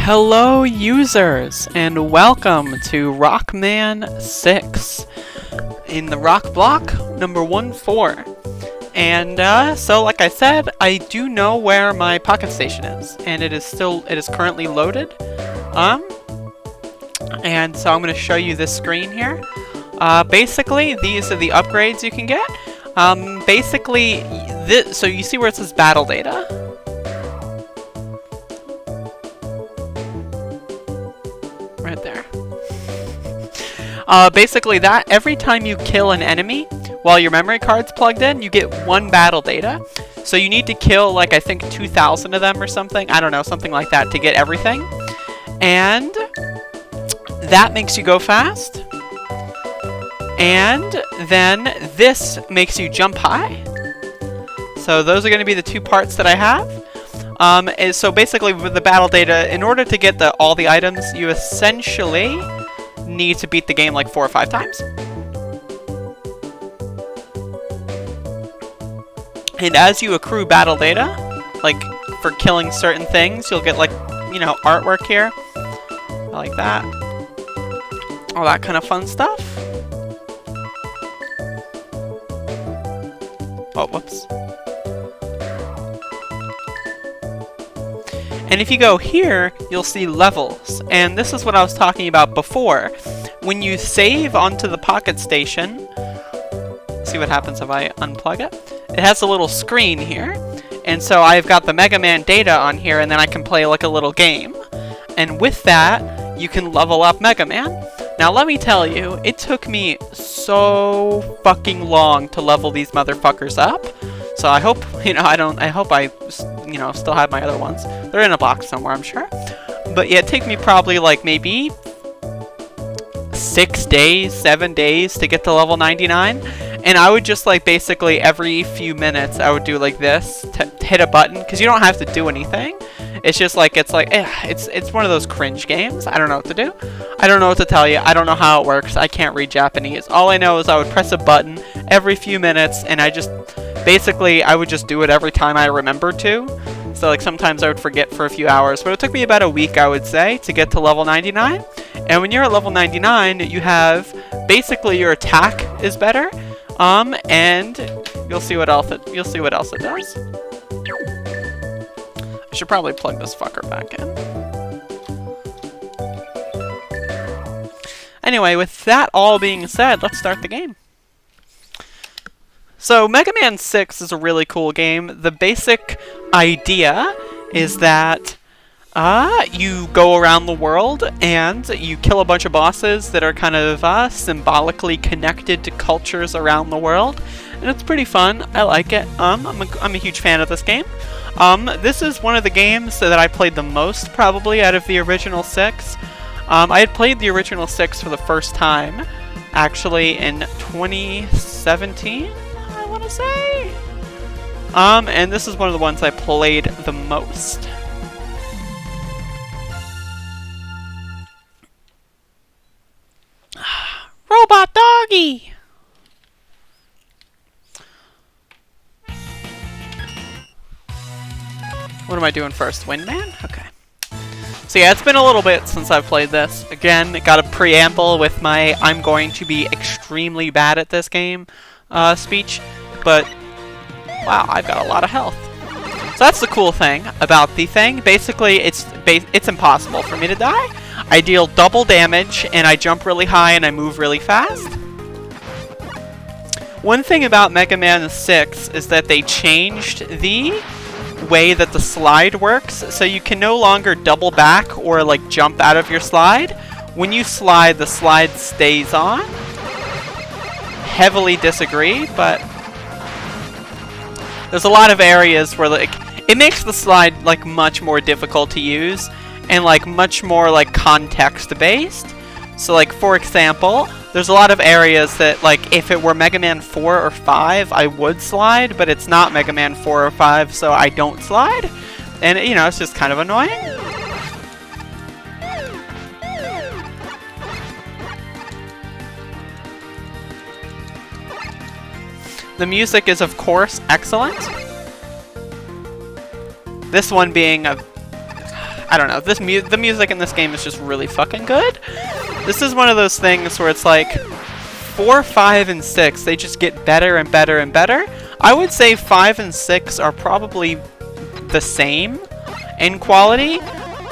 Hello users, and welcome to Rockman 6 in the rock block number 1-4. And so like I said, I do know where my pocket station is, and it is currently loaded. And so I'm going to show you this screen here. Basically, these are the upgrades you can get. So you see where it says battle data? Right there. Basically that, every time you kill an enemy while your memory card's plugged in, you get 1 battle data. So you need to kill, like, I think 2,000 of them or something. I don't know, something like that to get everything. And that makes you go fast. And then this makes you jump high. So those are going to be the 2 parts that I have. So basically with the battle data, in order to get all the items, you essentially need to beat the game like 4 or 5 times. And as you accrue battle data, like for killing certain things, you'll get, like, you know, artwork here. I like that. All that kind of fun stuff. Oh, whoops. And if you go here, you'll see levels. And this is what I was talking about before. When you save onto the pocket station, see what happens if I unplug it? It has a little screen here. And so I've got the Mega Man data on here, and then I can play like a little game. And with that, you can level up Mega Man. Now let me tell you, it took me so fucking long to level these motherfuckers up. So I hope, you know, I hope I, you know, still have my other ones. They're in a box somewhere, I'm sure. But yeah, it took me probably like maybe 6 days, 7 days to get to level 99. And I would just, like, basically every few minutes I would do like this to hit a button, because you don't have to do anything. It's just like, it's one of those cringe games. I don't know what to do. I don't know what to tell you. I don't know how it works. I can't read Japanese. All I know is I would press a button every few minutes, and I would just do it every time I remembered to. So, like, sometimes I would forget for a few hours. But it took me about a week, I would say, to get to level 99. And when you're at level 99, you have, basically, your attack is better. And you'll see what else it does. I should probably plug this fucker back in. Anyway, with that all being said, let's start the game. So, Mega Man 6 is a really cool game. The basic idea is that you go around the world and you kill a bunch of bosses that are kind of symbolically connected to cultures around the world. And it's pretty fun. I like it. I'm a huge fan of this game. This is one of the games that I played the most, probably, out of the original 6. I had played the original 6 for the first time, actually, in 2017, I want to say. And this is one of the ones I played the most. Robot Doggy! What am I doing first? Windman? Okay. So yeah, it's been a little bit since I've played this. Again, got a preamble with my "I'm going to be extremely bad at this game" speech. But, wow, I've got a lot of health. So that's the cool thing about the thing. Basically, it's impossible for me to die. I deal double damage, and I jump really high, and I move really fast. One thing about Mega Man 6 is that they changed the way that the slide works, so you can no longer double back or, like, jump out of your slide. When you slide, the slide stays on. Heavily disagree, but there's a lot of areas where, like, it makes the slide, like, much more difficult to use and, like, much more, like, context-based. So, like, for example, there's a lot of areas that, like, if it were Mega Man 4 or 5, I would slide, but it's not Mega Man 4 or 5, so I don't slide. And, you know, it's just kind of annoying. The music is, of course, excellent. This one being a I don't know. The music in this game is just really fucking good. This is one of those things where it's like 4, 5, and 6. They just get better and better and better. I would say 5 and 6 are probably the same in quality.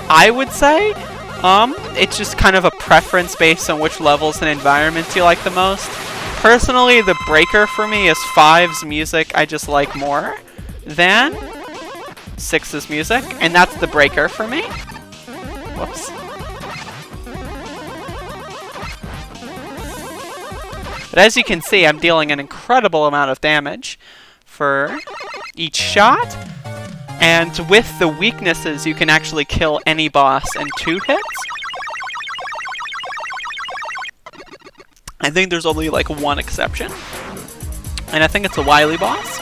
I would say. It's just kind of a preference based on which levels and environments you like the most. Personally, the breaker for me is 5's music I just like more than 6's music, and that's the breaker for me. Whoops. But as you can see, I'm dealing an incredible amount of damage for each shot. And with the weaknesses, you can actually kill any boss in 2 hits. I think there's only like one exception. And I think it's a Wily boss.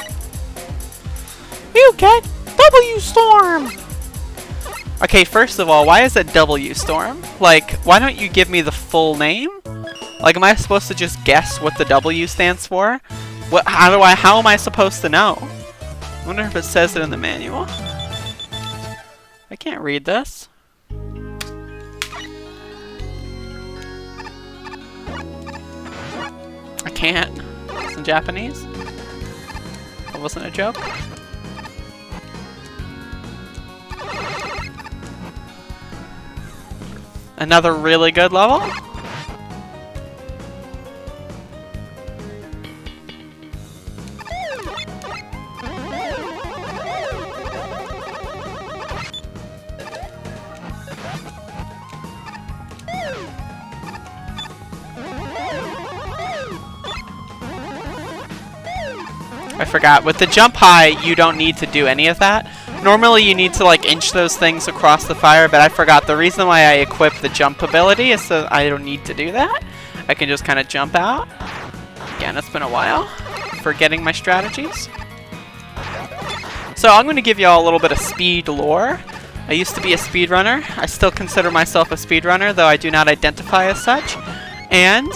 You get W Storm! Okay, first of all, why is it W Storm? Like, why don't you give me the full name? Like, am I supposed to just guess what the W stands for? How am I supposed to know? I wonder if it says it in the manual. I can't read this. I can't. It's in Japanese. That wasn't a joke. Another really good level. I forgot. With the jump high, you don't need to do any of that. Normally, you need to like inch those things across the fire, but I forgot. The reason why I equip the jump ability is so I don't need to do that. I can just kind of jump out. Again, it's been a while. Forgetting my strategies. So I'm going to give you all a little bit of speed lore. I used to be a speedrunner. I still consider myself a speedrunner, though I do not identify as such. And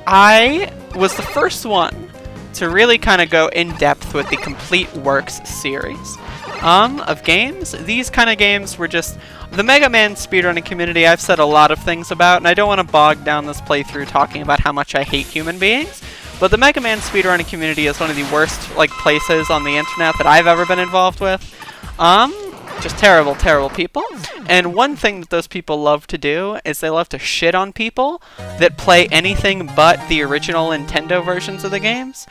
I was the first one to really kind of go in depth with the Complete Works series of games. These kind of games were just the Mega Man speedrunning community. I've said a lot of things about, and I don't want to bog down this playthrough talking about how much I hate human beings. But the Mega Man speedrunning community is one of the worst like places on the internet that I've ever been involved with. Just terrible, terrible people. And one thing that those people love to do is they love to shit on people that play anything but the original Nintendo versions of the games.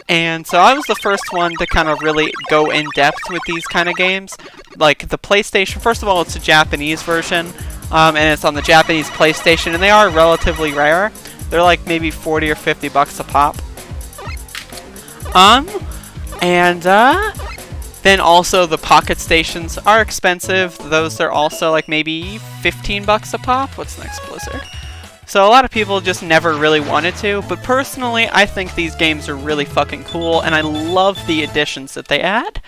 And so I was the first one to kind of really go in depth with these kind of games. Like the PlayStation, first of all, it's a Japanese version, and it's on the Japanese PlayStation, and they are relatively rare. They're like maybe 40 or 50 bucks a pop. Then also the Pocket Stations are expensive. Those are also like maybe 15 bucks a pop. What's next, Blizzard? So a lot of people just never really wanted to, but personally I think these games are really fucking cool, and I love the additions that they add.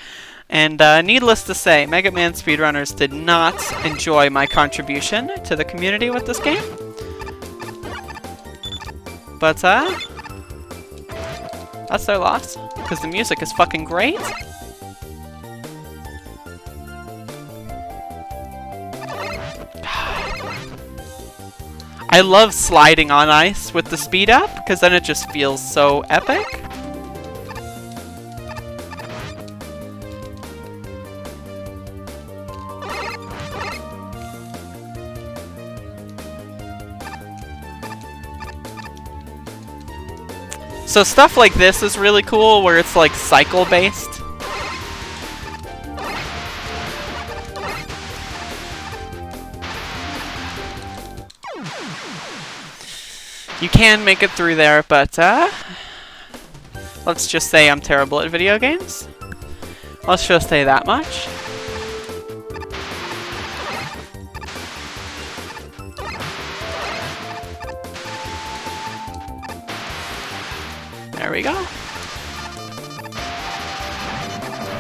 And needless to say, Mega Man speedrunners did not enjoy my contribution to the community with this game. But that's their loss, because the music is fucking great. I love sliding on ice with the speed up, because then it just feels so epic. So stuff like this is really cool, where it's like cycle based. You can make it through there, but let's just say I'm terrible at video games. Let's just say that much. There we go.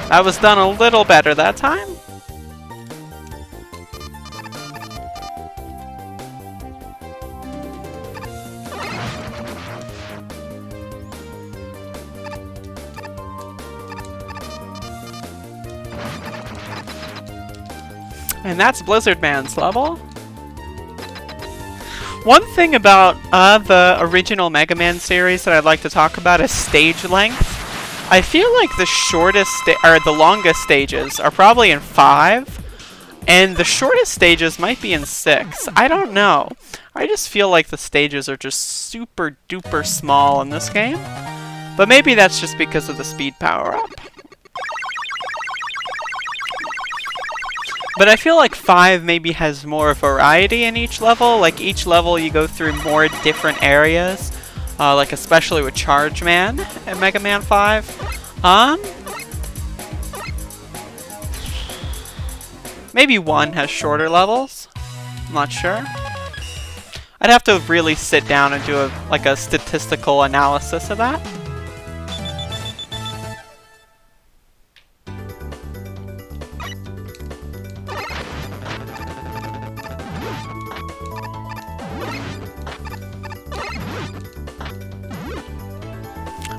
That was done a little better that time. And that's Blizzard Man's level. One thing about the original Mega Man series that I'd like to talk about is stage length. I feel like the shortest or the longest stages are probably in 5, and the shortest stages might be in 6. I don't know. I just feel like the stages are just super duper small in this game. But maybe that's just because of the speed power-up. But I feel like 5 maybe has more variety in each level. Like each level you go through more different areas. Like especially with Charge Man in Mega Man 5. Maybe 1 has shorter levels. I'm not sure. I'd have to really sit down and do a statistical analysis of that.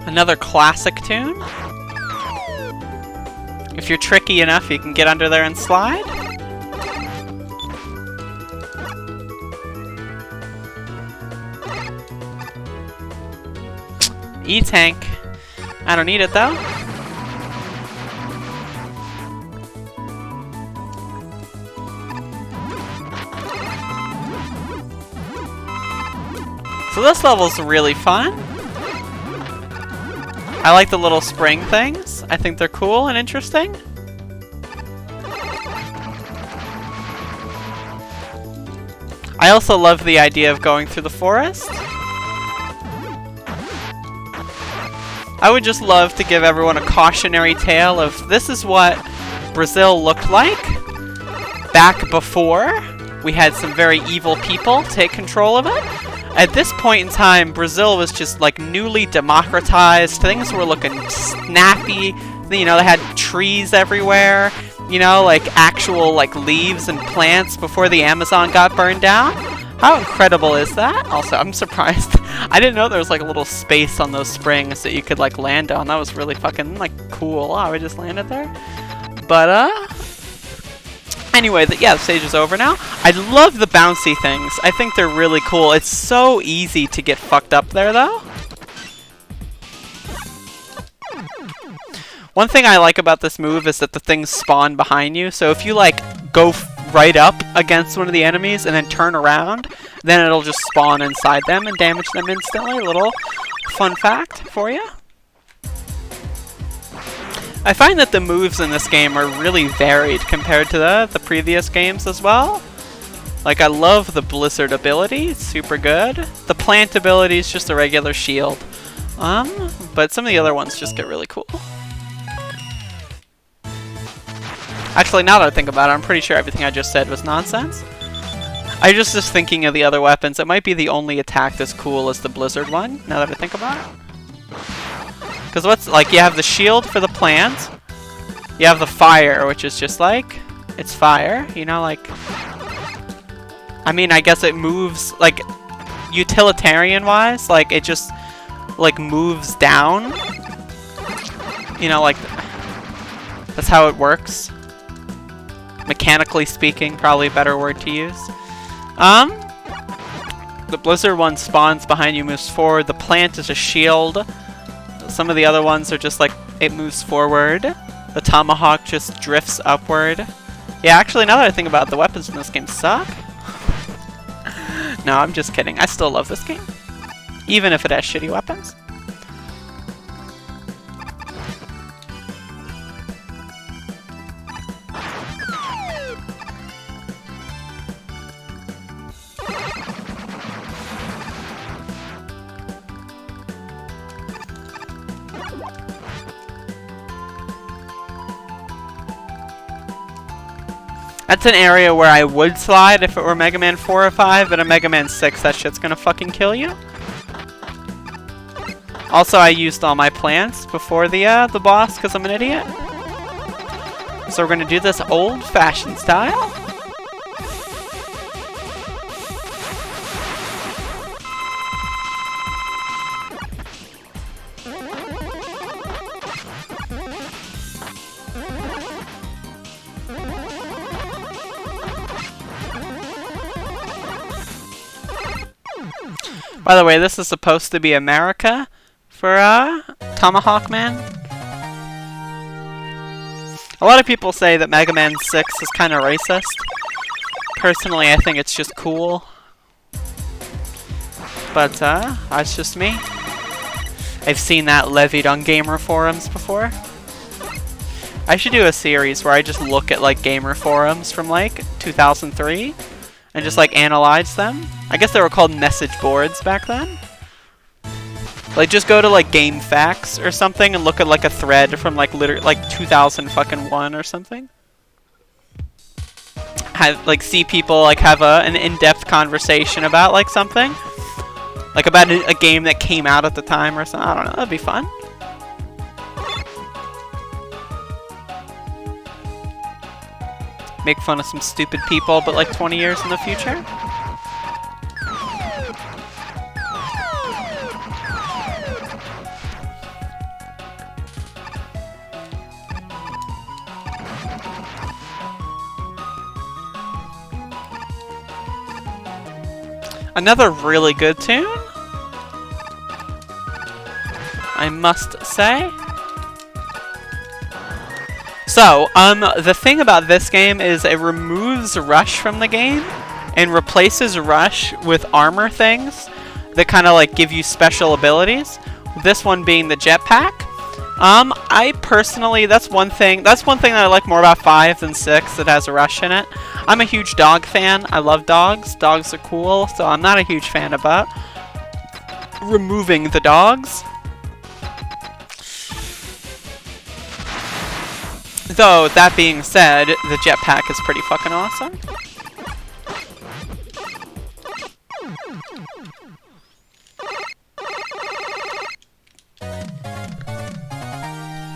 Another classic tune. If you're tricky enough, you can get under there and slide. E-Tank. I don't need it though. So this level's really fun. I like the little spring things. I think they're cool and interesting. I also love the idea of going through the forest. I would just love to give everyone a cautionary tale of this is what Brazil looked like back before we had some very evil people take control of it. At this point in time, Brazil was just like newly democratized. Things were looking snappy. You know, they had trees everywhere. You know, like actual like leaves and plants before the Amazon got burned down. How incredible is that? Also, I'm surprised. I didn't know there was like a little space on those springs that you could like land on. That was really fucking like cool. Oh, we just landed there. But anyway, yeah, the stage is over now. I love the bouncy things. I think they're really cool. It's so easy to get fucked up there, though. One thing I like about this move is that the things spawn behind you. So if you, like, go right up against one of the enemies and then turn around, then it'll just spawn inside them and damage them instantly. A little fun fact for you. I find that the moves in this game are really varied compared to the previous games as well. Like, I love the Blizzard ability, it's super good. The plant ability is just a regular shield. But some of the other ones just get really cool. Actually, now that I think about it, I'm pretty sure everything I just said was nonsense. I just thinking of the other weapons. It might be the only attack that's cool as the Blizzard one, now that I think about it. Because what's, like, you have the shield for the plant. You have the fire, which is just like, it's fire, you know, like, I mean, I guess it moves, like, utilitarian-wise, like, it just, like, moves down. You know, like, that's how it works. Mechanically speaking, probably a better word to use. The Blizzard one spawns behind you, moves forward. The plant is a shield. Some of the other ones are just like, it moves forward. The tomahawk just drifts upward. Yeah, actually, now that I think about it, the weapons in this game suck. No, I'm just kidding. I still love this game. Even if it has shitty weapons. That's an area where I would slide if it were Mega Man 4 or 5, but in Mega Man 6, that shit's gonna fucking kill you. Also, I used all my plants before the boss, because I'm an idiot. So we're gonna do this old-fashioned style. By the way, this is supposed to be America for Tomahawk Man. A lot of people say that Mega Man 6 is kind of racist. Personally, I think it's just cool. But that's just me. I've seen that levied on gamer forums before. I should do a series where I just look at like gamer forums from like 2003 and just like analyze them. I guess they were called message boards back then. Like just go to like Game Facts or something and look at like a thread from like like 2001 or something. Have like see people like have an in-depth conversation about like something. Like about a game that came out at the time or something. I don't know, that'd be fun. Make fun of some stupid people, but like 20 years in the future. Another really good tune, I must say. So, the thing about this game is it removes Rush from the game and replaces Rush with armor things that kind of like give you special abilities. This one being the jetpack. I personally, that's one thing that I like more about 5 than 6 that has a Rush in it. I'm a huge dog fan. I love dogs. Dogs are cool, so I'm not a huge fan about removing the dogs. Though, that being said, the jetpack is pretty fucking awesome.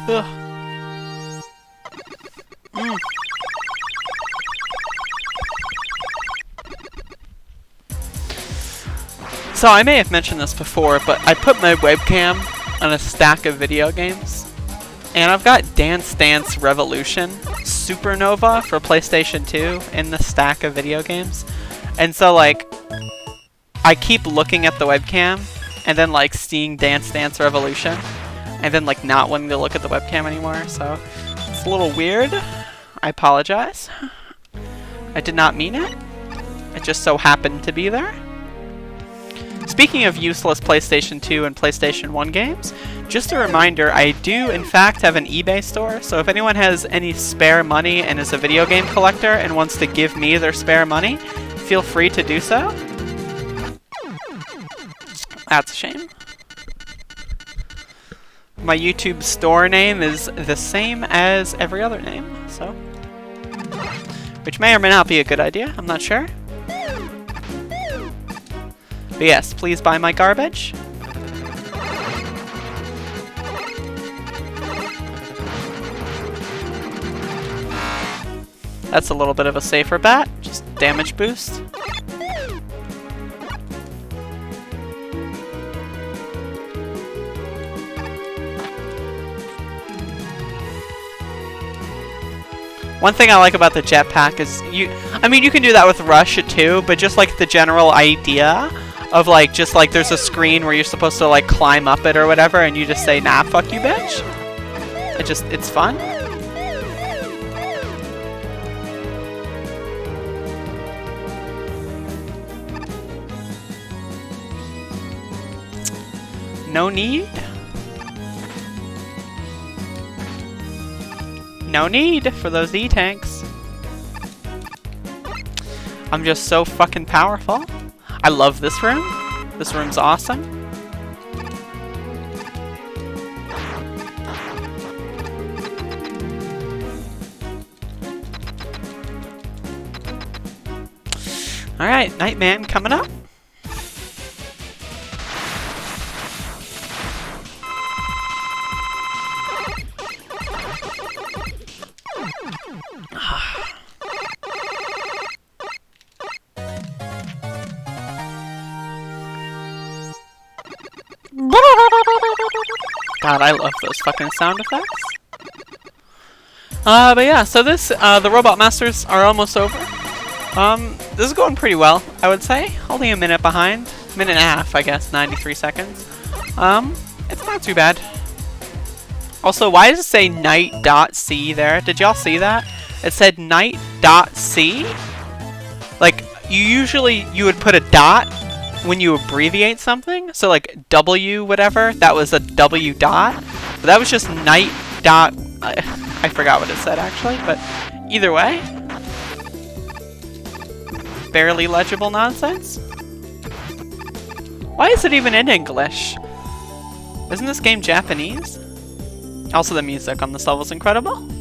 Ugh. So I may have mentioned this before, but I put my webcam on a stack of video games. And I've got Dance Dance Revolution Supernova for PlayStation 2 in the stack of video games. And so like, I keep looking at the webcam and then like seeing Dance Dance Revolution and then like not wanting to look at the webcam anymore. So it's a little weird. I apologize. I did not mean it. It just so happened to be there. Speaking of useless PlayStation 2 and PlayStation 1 games, just a reminder, I do in fact have an eBay store, so if anyone has any spare money and is a video game collector and wants to give me their spare money, feel free to do so. That's a shame. My YouTube store name is the same as every other name, so... which may or may not be a good idea, I'm not sure. But yes, please buy my garbage. That's a little bit of a safer bet, just damage boost. One thing I like about the jetpack is you can do that with Rush too, but just like the general idea of like, just like there's a screen where you're supposed to like climb up it or whatever and you just say, nah, fuck you, bitch. It's fun. No need. No need for those E-tanks. I'm just so fucking powerful. I love this room. This room's awesome. Alright, Nightman coming up. God, I love those fucking sound effects. But yeah, so this, the Robot Masters are almost over. This is going pretty well, I would say. Only a minute behind. Minute and a half, I guess. 93 seconds. It's not too bad. Also, why does it say night.c there? Did y'all see that? It said night.c. Like, you would put a dot when you abbreviate something. So like W whatever, that was a W dot. But that was just night dot. I forgot what it said actually, but either way. Barely legible nonsense. Why is it even in English? Isn't this game Japanese? Also, the music on this level is incredible.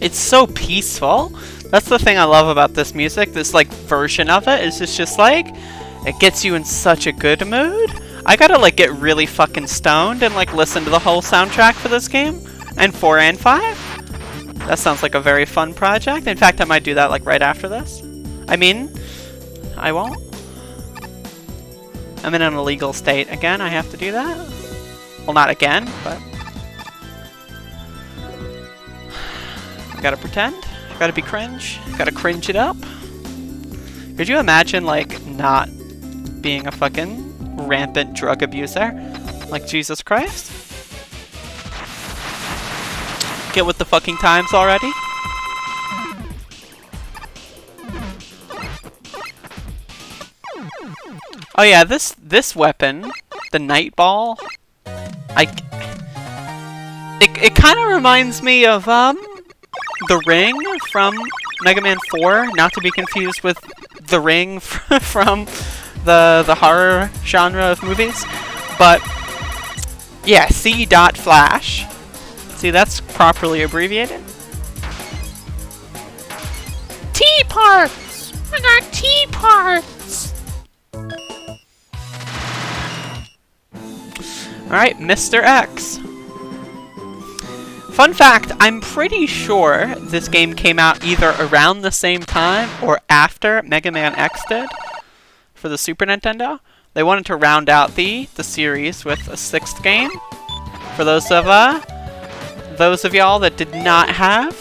It's so peaceful. That's the thing I love about this music. This like version of it is just like, it gets you in such a good mood. I gotta like get really fucking stoned and like listen to the whole soundtrack for this game. And 4 and 5. That sounds like a very fun project. In fact, I might do that like right after this. I mean, I won't. I'm in an illegal state again. I have to do that. Well, not again, but gotta pretend. Gotta be cringe. Gotta cringe it up. Could you imagine, like, not being a fucking rampant drug abuser? Like, Jesus Christ? Get with the fucking times already? Oh yeah, this weapon, the night ball, it kind of reminds me of, the Ring from Mega Man 4, not to be confused with the Ring from the horror genre of movies. But yeah, C.Flash. See, that's properly abbreviated. T-parts! I got T-parts! Alright, Mr. X. Fun fact, I'm pretty sure this game came out either around the same time or after Mega Man X did for the Super Nintendo. They wanted to round out the series with a 6th game. For those of y'all that did not have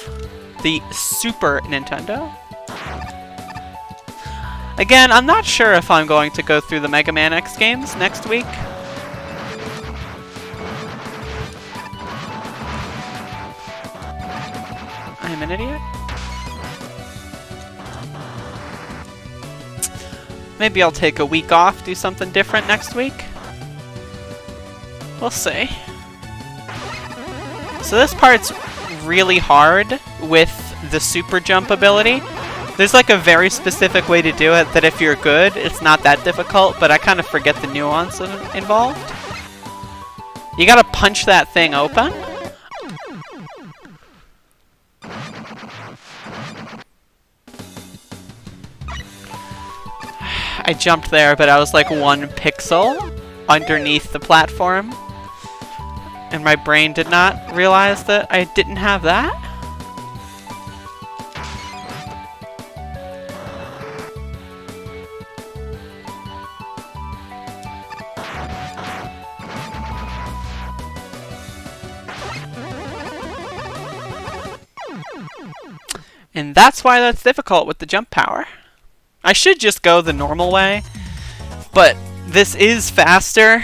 the Super Nintendo. Again, I'm not sure if I'm going to go through the Mega Man X games next week. I'm an idiot. Maybe I'll take a week off, do something different next week. We'll see. So this part's really hard with the super jump ability. There's like a very specific way to do it that if you're good, it's not that difficult, but I kind of forget the nuance involved. You gotta punch that thing open. I jumped there, but I was like 1 pixel underneath the platform. And my brain did not realize that I didn't have that. And that's why that's difficult with the jump power. I should just go the normal way, but this is faster,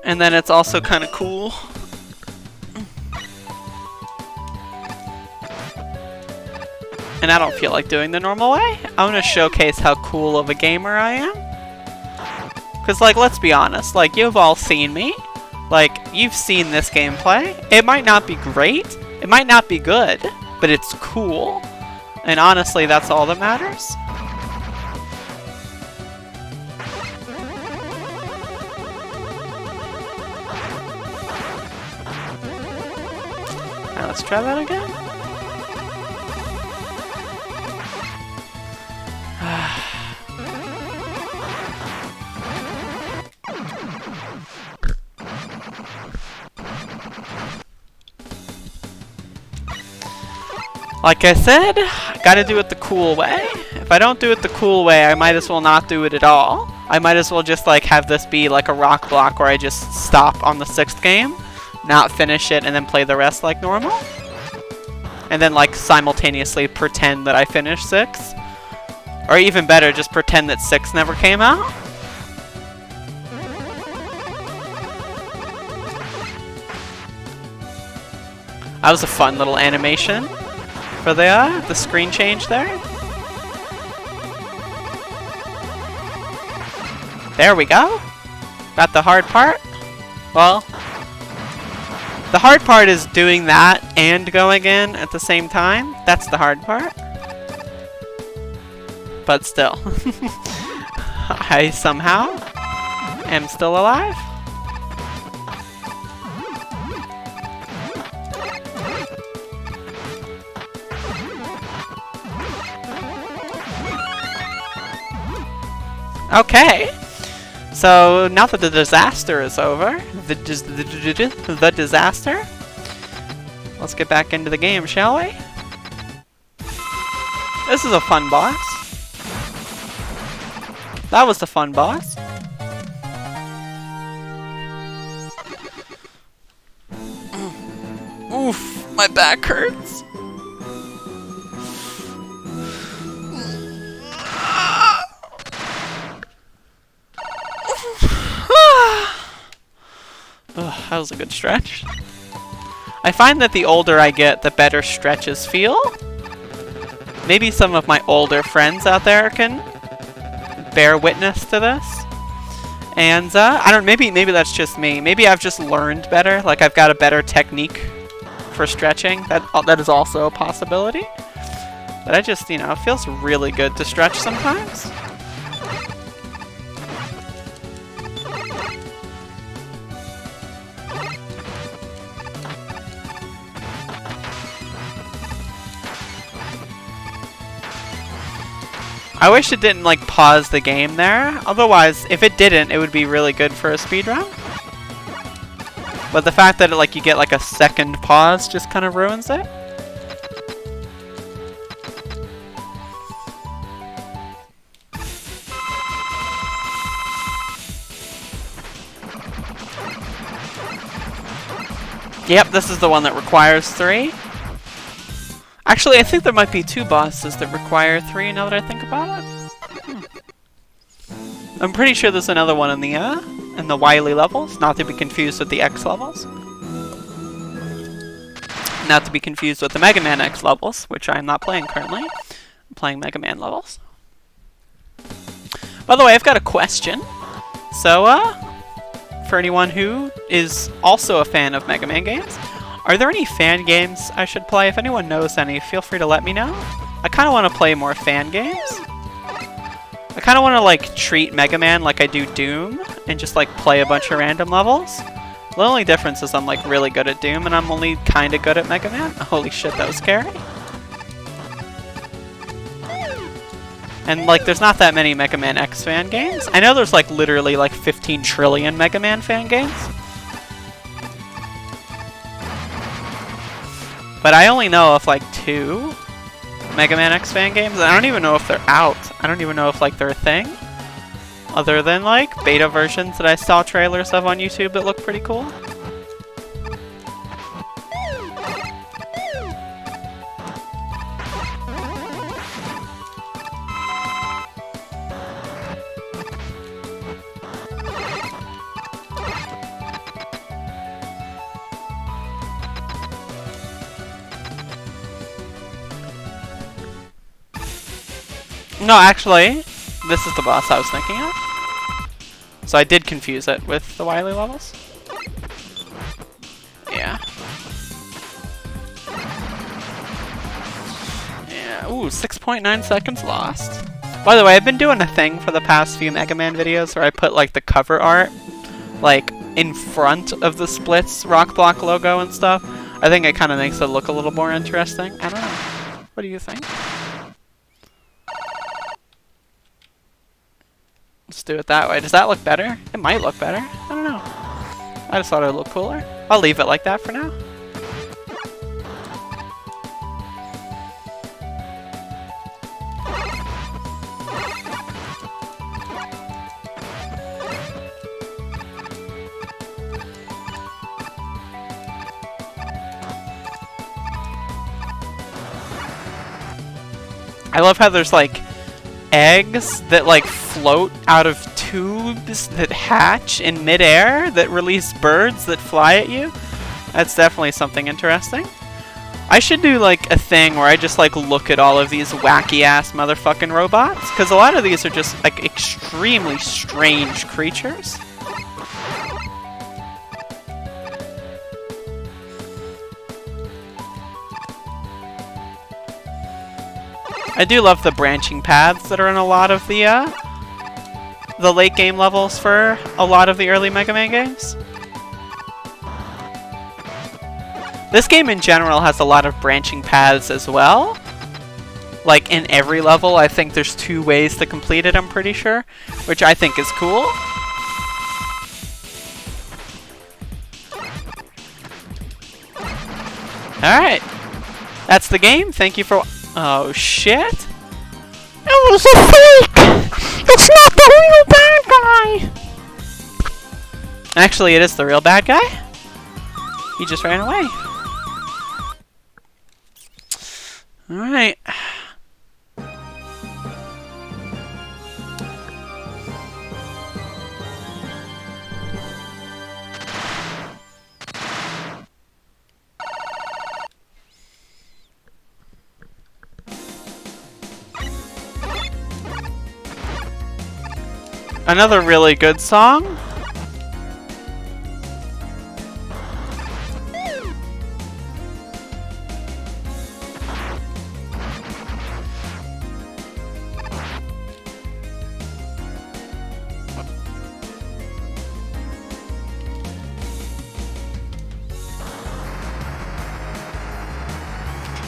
and then it's also kind of cool. And I don't feel like doing the normal way. I want to showcase how cool of a gamer I am. Because, like, let's be honest, like, you've all seen me. Like, you've seen this gameplay. It might not be great, it might not be good, but it's cool. And honestly, that's all that matters. Alright, let's try that again. Like I said, gotta do it the cool way. If I don't do it the cool way, I might as well not do it at all. I might as well just like have this be like a rock block where I just stop on the 6th game, not finish it, and then play the rest like normal. And then like simultaneously pretend that I finished 6. Or even better, just pretend that 6 never came out. That was a fun little animation for the screen change there. There we go. Got the hard part. Well, the hard part is doing that and going in at the same time. That's the hard part. But still. I somehow am still alive. Okay. So now that the disaster is over, the disaster, let's get back into the game, shall we? This is a fun boss. That was the fun boss. Oof, my back hurts. That was a good stretch. I find that the older I get, the better stretches feel. Maybe some of my older friends out there can bear witness to this. And I don't. Maybe that's just me. Maybe I've just learned better. Like I've got a better technique for stretching. That is also a possibility. But I just, you know, it feels really good to stretch sometimes. I wish it didn't like pause the game there. Otherwise, if it didn't, it would be really good for a speedrun. But the fact that you get like a second pause just kind of ruins it. Yep, this is the one that requires 3. Actually, I think there might be 2 bosses that require 3 now that I think about it. I'm pretty sure there's another one in the Wily levels, not to be confused with the X levels. Not to be confused with the Mega Man X levels, which I am not playing currently. I'm playing Mega Man levels. By the way, I've got a question. So, for anyone who is also a fan of Mega Man games, are there any fan games I should play? If anyone knows any, feel free to let me know. I kind of want to play more fan games. I kind of want to like treat Mega Man like I do Doom and just like play a bunch of random levels. The only difference is I'm like really good at Doom and I'm only kind of good at Mega Man. Holy shit, that was scary. And like there's not that many Mega Man X fan games. I know there's like literally like 15 trillion Mega Man fan games. But I only know of like 2 Mega Man X fan games. I don't even know if they're out. I don't even know if like they're a thing. Other than like beta versions that I saw trailers of on YouTube that look pretty cool. No, actually, this is the boss I was thinking of. So I did confuse it with the Wily levels. Yeah. Yeah, ooh, 6.9 seconds lost. By the way, I've been doing a thing for the past few Mega Man videos where I put like the cover art like in front of the Splits Rock Block logo and stuff. I think it kind of makes it look a little more interesting. I don't know. What do you think? Let's do it that way. Does that look better? It might look better. I don't know. I just thought it would look cooler. I'll leave it like that for now. I love how there's like eggs that like float out of tubes that hatch in midair that release birds that fly at you. That's definitely something interesting. I should do like a thing where I just like look at all of these wacky ass motherfucking robots, because a lot of these are just like extremely strange creatures. I do love the branching paths that are in a lot of the late game levels for a lot of the early Mega Man games. This game in general has a lot of branching paths as well. Like in every level, I think there's 2 ways to complete it, I'm pretty sure, which I think is cool. Alright. That's the game. Thank you for... Oh, shit. It was a fake! It's not the real bad guy! Actually, it is the real bad guy. He just ran away. Alright. Another really good song.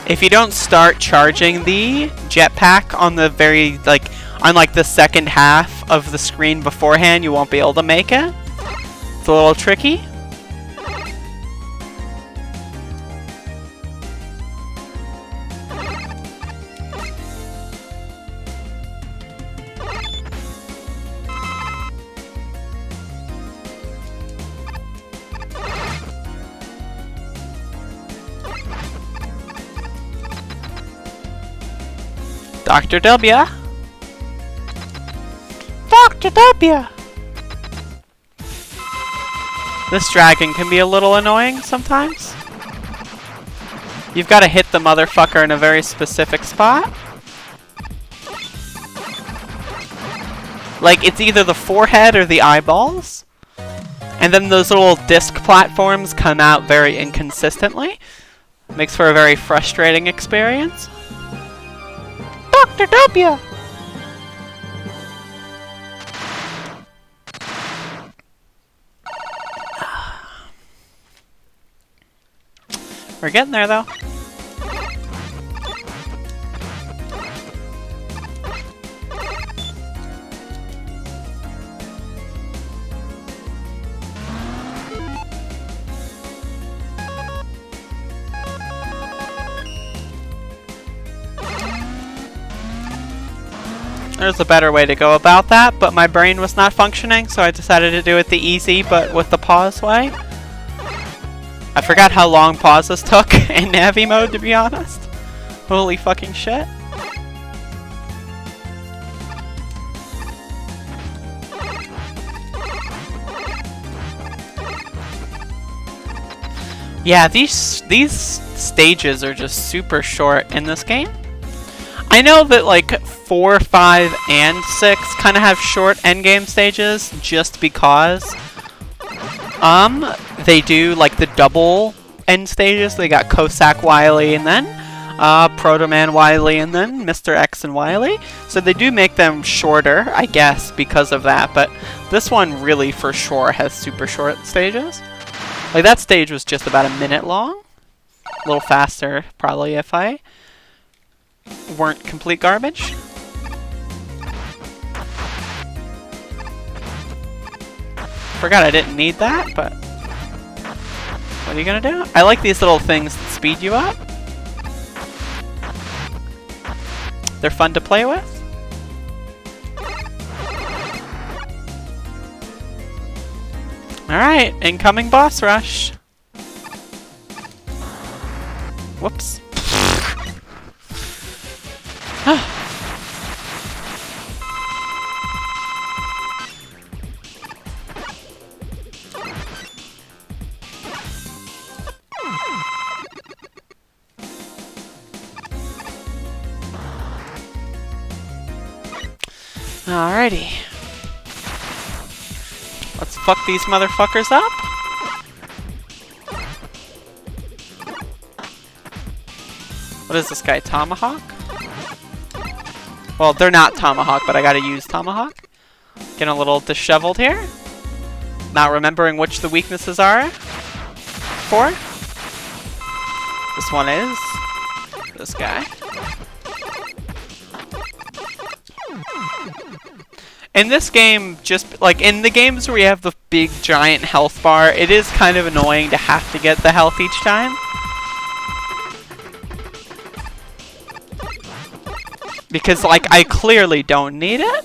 If you don't start charging the jetpack on the very, on the second half of the screen beforehand, you won't be able to make it. It's a little tricky. Dr. W. Dr. W. This dragon can be a little annoying sometimes. You've got to hit the motherfucker in a very specific spot. Like, it's either the forehead or the eyeballs. And then those little disc platforms come out very inconsistently. Makes for a very frustrating experience. Dr. W! We're getting there, though. There's a better way to go about that, but my brain was not functioning, so I decided to do it the easy, but with the pause way. I forgot how long pauses took in Navi mode, to be honest. Holy fucking shit. Yeah, these stages are just super short in this game. I know that like 4, 5, and 6 kind of have short endgame stages just because they do like the double end stages. They got Cossack Wily and then Proto Man Wily and then Mr. X and Wily. So they do make them shorter, I guess, because of that. But this one really for sure has super short stages. Like that stage was just about a minute long. A little faster probably if I weren't complete garbage. Forgot I didn't need that, but what are you gonna do? I like these little things that speed you up. They're fun to play with. Alright, incoming boss rush. Whoops. Alrighty. Let's fuck these motherfuckers up. What is this guy, Tomahawk? Well, they're not Tomahawk, but I gotta use Tomahawk. Getting a little disheveled here. Not remembering which the weaknesses are for. This one is this guy. In this game, just like in the games where you have the big giant health bar, it is kind of annoying to have to get the health each time. Because, like, I clearly don't need it.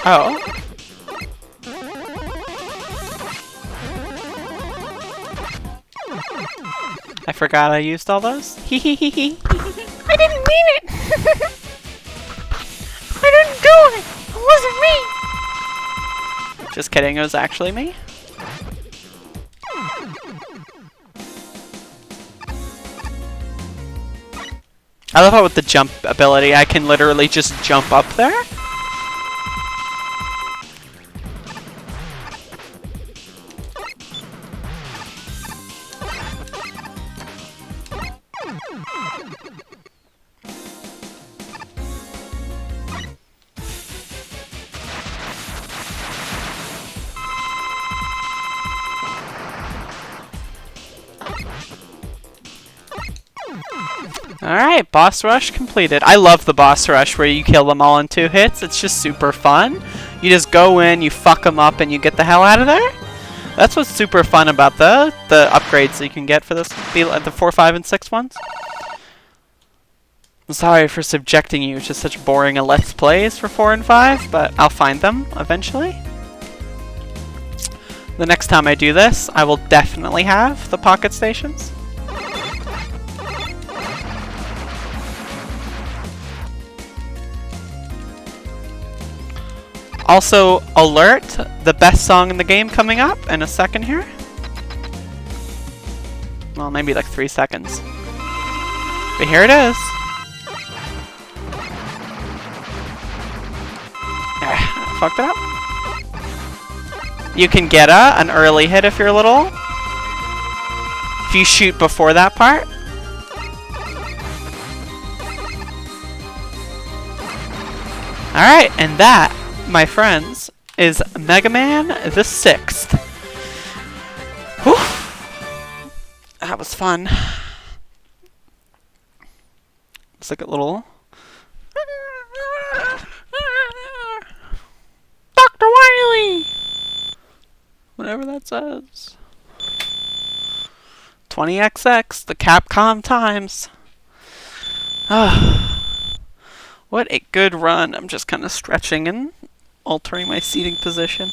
Oh. I forgot I used all those. Hee hee hee hee. I didn't mean it! I didn't do it! It wasn't me! Just kidding, it was actually me. I love how with the jump ability, I can literally just jump up there. Alright, boss rush completed. I love the boss rush where you kill them all in 2 hits. It's just super fun. You just go in, you fuck them up, and you get the hell out of there. That's what's super fun about the upgrades that you can get for this, the 4, 5, and 6 ones. I'm sorry for subjecting you to such boring Let's Plays for 4 and 5, but I'll find them eventually. The next time I do this, I will definitely have the pocket stations. Also, alert, the best song in the game coming up in a second here. Well, maybe like 3 seconds. But here it is. Fucked it up. You can get an early hit if you're little. If you shoot before that part. Alright, and that, my friends, is Mega Man the 6th. Whew. That was fun. It's like a little... Dr. Wily! Whatever that says. 20XX, the Capcom times. What a good run. I'm just kind of stretching and altering my seating position.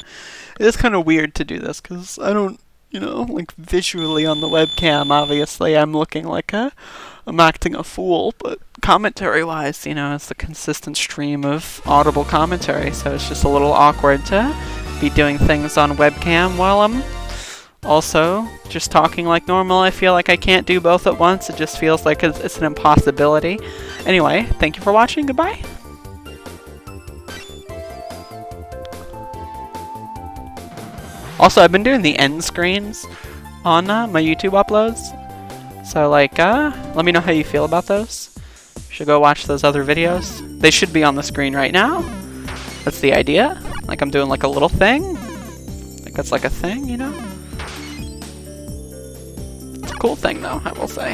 It is kind of weird to do this because I don't, you know, like visually on the webcam, obviously I'm looking like I'm acting a fool, but commentary-wise, you know, it's the consistent stream of audible commentary, so it's just a little awkward to be doing things on webcam while I'm also just talking like normal. I feel like I can't do both at once. It just feels like it's an impossibility. Anyway, thank you for watching. Goodbye. Also, I've been doing the end screens on my YouTube uploads. So, like, let me know how you feel about those. You should go watch those other videos. They should be on the screen right now. That's the idea. Like, I'm doing like a little thing. Like, that's like a thing, you know? It's a cool thing, though, I will say.